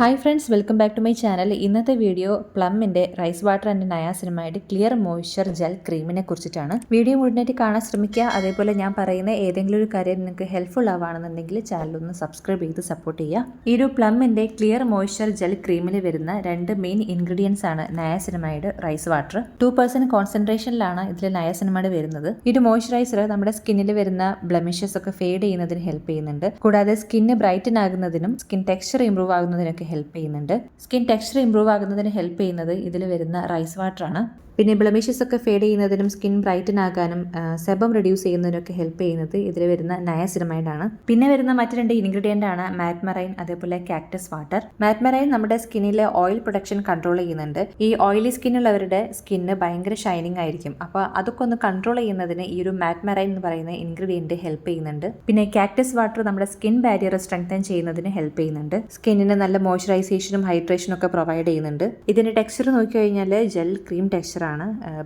Hi friends, welcome back to my channel. ഇന്നത്തെ video പ്ലമ്മിൻ്റെ rice water and niacinamide clear moisture gel ക്രീമിനെ കുറിച്ചിട്ടാണ്. Video മുഴുവനായിട്ട് കാണാൻ ശ്രമിക്കുക. അതേപോലെ ഞാൻ പറയുന്ന ഏതെങ്കിലും ഒരു കാര്യം നിങ്ങൾക്ക് ഹെൽപ്ഫുൾ ആവുകയാണെന്നുണ്ടെങ്കിൽ ചാനലൊന്ന് സബ്സ്ക്രൈബ് ചെയ്ത് സപ്പോർട്ട് ചെയ്യുക. ഈ ഒരു പ്ലമ്മിൻ്റെ ക്ലിയർ മോയ്സ്ചർ ജെൽ ക്രീമിൽ വരുന്ന രണ്ട് മെയിൻ ഇൻഗ്രീഡിയൻസ് ആണ് നയാസിനമൈഡ്, റൈസ് വാട്ടർ. 2% കോൺസെൻട്രേഷനിലാണ് ഇതിൽ നയാസിനമൈഡ് വരുന്നത്. ഈ ഒരു മോയ്സ്ചറൈസർ നമ്മുടെ സ്കിന്നിൽ വരുന്ന ബ്ലെമിഷസ് ഒക്കെ ഫേഡ് ചെയ്യുന്നതിന് ഹെൽപ്പ് ചെയ്യുന്നുണ്ട്. കൂടാതെ സ്കിന്ന് ബ്രൈറ്റൻ ആകുന്നതിനും സ്കിൻ ടെക്സ്ചർ ഇംപ്രൂവ് ആകുന്നതിനൊക്കെ ഹെൽപ്പ് ചെയ്യുന്നുണ്ട്. സ്കിൻ ടെക്സ്ചർ ഇംപ്രൂവ് ആകുന്നതിന് ഹെൽപ്പ് ചെയ്യുന്നത് ഇതിൽ വരുന്ന റൈസ് വാട്ടർ ആണ്. പിന്നെ ബ്ലെമിഷസ് ഒക്കെ ഫേഡ് ചെയ്യുന്നതിനും സ്കിൻ ബ്രൈറ്റൻ ആകാനും സെബം റെഡ്യൂസ് ചെയ്യുന്നതിനൊക്കെ ഹെൽപ്പ് ചെയ്യുന്നത് ഇതിൽ വരുന്ന നയാസിനമൈഡ് ആണ്. പിന്നെ വരുന്ന മറ്റ് രണ്ട് ഇൻഗ്രീഡിയൻ്റ് ആണ് മാറ്റ്മറൈൻ, അതേപോലെ കാക്ടസ് വാട്ടർ. മാറ്റ്മറൈൻ നമ്മുടെ സ്കിന്നിലെ ഓയിൽ പ്രൊഡക്ഷൻ കൺട്രോൾ ചെയ്യുന്നുണ്ട്. ഈ ഓയിലി സ്കിന്നുള്ളവരുടെ സ്കിന്ന് ഭയങ്കര ഷൈനിങ് ആയിരിക്കും. അപ്പോൾ അതൊക്കെ ഒന്ന് കൺട്രോൾ ചെയ്യുന്നതിന് ഈ ഒരു മാറ്റ്മറൈൻ എന്ന് പറയുന്ന ഇൻഗ്രീഡിയൻറ്റ് ഹെൽപ്പ് ചെയ്യുന്നുണ്ട്. പിന്നെ കാക്ടസ് വാട്ടർ നമ്മുടെ സ്കിൻ ബാരിയർ സ്ട്രെങ്തൻ ചെയ്യുന്നതിന് ഹെൽപ്പ് ചെയ്യുന്നുണ്ട്. സ്കിന്നിന് നല്ല മോയ്സ്ചറൈസേഷനും ഹൈഡ്രേഷനും ഒക്കെ പ്രൊവൈഡ് ചെയ്യുന്നുണ്ട്. ഇതിന്റെ ടെക്സ്ചർ നോക്കിക്കഴിഞ്ഞാൽ ജെൽ ക്രീം ടെക്സ്ചർ ആണ്.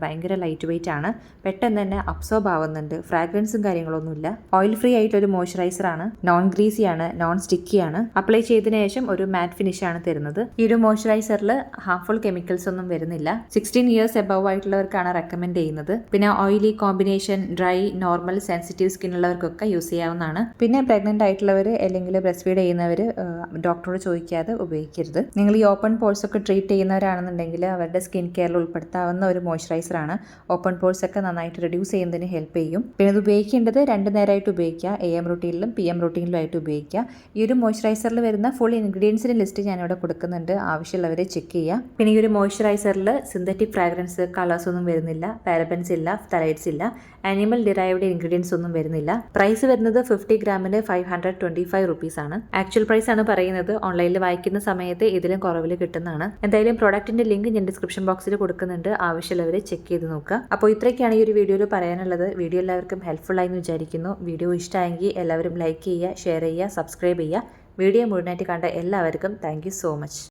ഭയങ്കര ലൈറ്റ് വെയിറ്റ് ആണ്. പെട്ടെന്ന് തന്നെ അബ്സോർബ് ആവുന്നുണ്ട്. ഫ്രാഗ്രൻസും കാര്യങ്ങളൊന്നുമില്ല. ഓയിൽ ഫ്രീ ആയിട്ടൊരു മോയ്സ്ചറൈസർ ആണ്. നോൺ ഗ്രീസി ആണ്, നോൺ സ്റ്റിക്കി ആണ്. അപ്ലൈ ചെയ്തതിനു ശേഷം ഒരു മാറ്റ് ഫിനിഷ് ആണ് തരുന്നത്. ഈ ഒരു മോയ്സ്ചറൈസറിൽ ഹാർംഫുൾ കെമിക്കൽസ് ഒന്നും വരുന്നില്ല. 16 ഇയേഴ്സ് എബവ് ആയിട്ടുള്ളവർക്കാണ് റെക്കമെൻഡ് ചെയ്യുന്നത്. പിന്നെ oily combination, dry, normal, sensitive skin ഉള്ളവർക്കൊക്കെ യൂസ് ചെയ്യാവുന്നതാണ്. പിന്നെ പ്രഗ്നന്റ് ആയിട്ടുള്ളവർ അല്ലെങ്കിൽ ബ്രസ്റ്റ് ഫീഡ് ചെയ്യുന്നവർ ഡോക്ടറോട് ചോദിക്കാതെ ഉപയോഗിക്കരുത്. നിങ്ങൾ ഈ ഓപ്പൺ പോഴ്സ് ഒക്കെ ട്രീറ്റ് ചെയ്യുന്നവരാണെന്നുണ്ടെങ്കിൽ അവരുടെ സ്കിൻ കെയറിൽ ഉൾപ്പെടുത്താവുന്ന ഒരു മോയ്സ്ചറൈസർ ആണ്. ഓപ്പൺ പോഴ്സ് ഒക്കെ നന്നായിട്ട് റിഡ്യൂസ് ചെയ്യുന്നതിന് ഹെൽപ്പ് ചെയ്യും. പിന്നെ ഇത് ഉപയോഗിക്കേണ്ടത് 2 നേരമായിട്ട് ഉപയോഗിക്കുക. AM റൂട്ടീനിലും PM റൂട്ടീനിലും ആയിട്ട് ഉപയോഗിക്കുക. ഈ ഒരു മോയ്സ്ചറൈസറിൽ വരുന്ന ഫുൾ ഇൻഗ്രീഡിയൻസിന്റെ ലിസ്റ്റ് ഞാനിവിടെ കൊടുക്കുന്നുണ്ട്. ആവശ്യമുള്ളവരെ ചെക്ക് ചെയ്യുക. പിന്നെ ഈ ഒരു മോയ്സ്ചറൈസറിൽ സിന്തറ്റിക് ഫ്രാഗ്രൻസ്, കളേഴ്സ് ഒന്നും വരുന്നില്ല. പാരബൻസ് ഇല്ല, ഫ്തലൈഡ്സ് ഇല്ല, ആനിമൽ ഡിറൈവ്ഡ് ഇൻഗ്രീഡിയൻസ് ഒന്നും വരുന്നില്ല. പ്രൈസ് വരുന്നത് 50 ഗ്രാമിന് 525 റുപ്പീസ് ആണ്. ആക്ച്വൽ പ്രൈസ് ആണ് പറയുന്നത്. ഓൺലൈനിൽ വായിക്കുന്ന സമയത്ത് ഇതിലും കുറവിൽ കിട്ടുന്നതാണ്. എന്തായാലും പ്രോഡക്റ്റിന്റെ ലിങ്ക് ഞാൻ ഡിസ്ക്രിപ്ഷൻ ബോക്സിൽ കൊടുക്കുന്നുണ്ട്. ആവശ്യമുള്ളവരെ ചെക്ക് ചെയ്ത് നോക്കുക. അപ്പോൾ ഇത്രയൊക്കെയാണ് ഈ ഒരു വീഡിയോയിൽ പറയാനുള്ളത്. വീഡിയോ എല്ലാവർക്കും ഹെൽപ്ഫുൾ ആയി എന്ന് വിചാരിക്കുന്നു. വീഡിയോ ഇഷ്ടമായെങ്കിൽ എല്ലാവരും ലൈക്ക് ചെയ്യുക, ഷെയർ ചെയ്യുക, സബ്സ്ക്രൈബ് ചെയ്യുക. വീഡിയോ മുഴുവനായിട്ട് കണ്ട എല്ലാവർക്കും താങ്ക് യു സോ മച്ച്.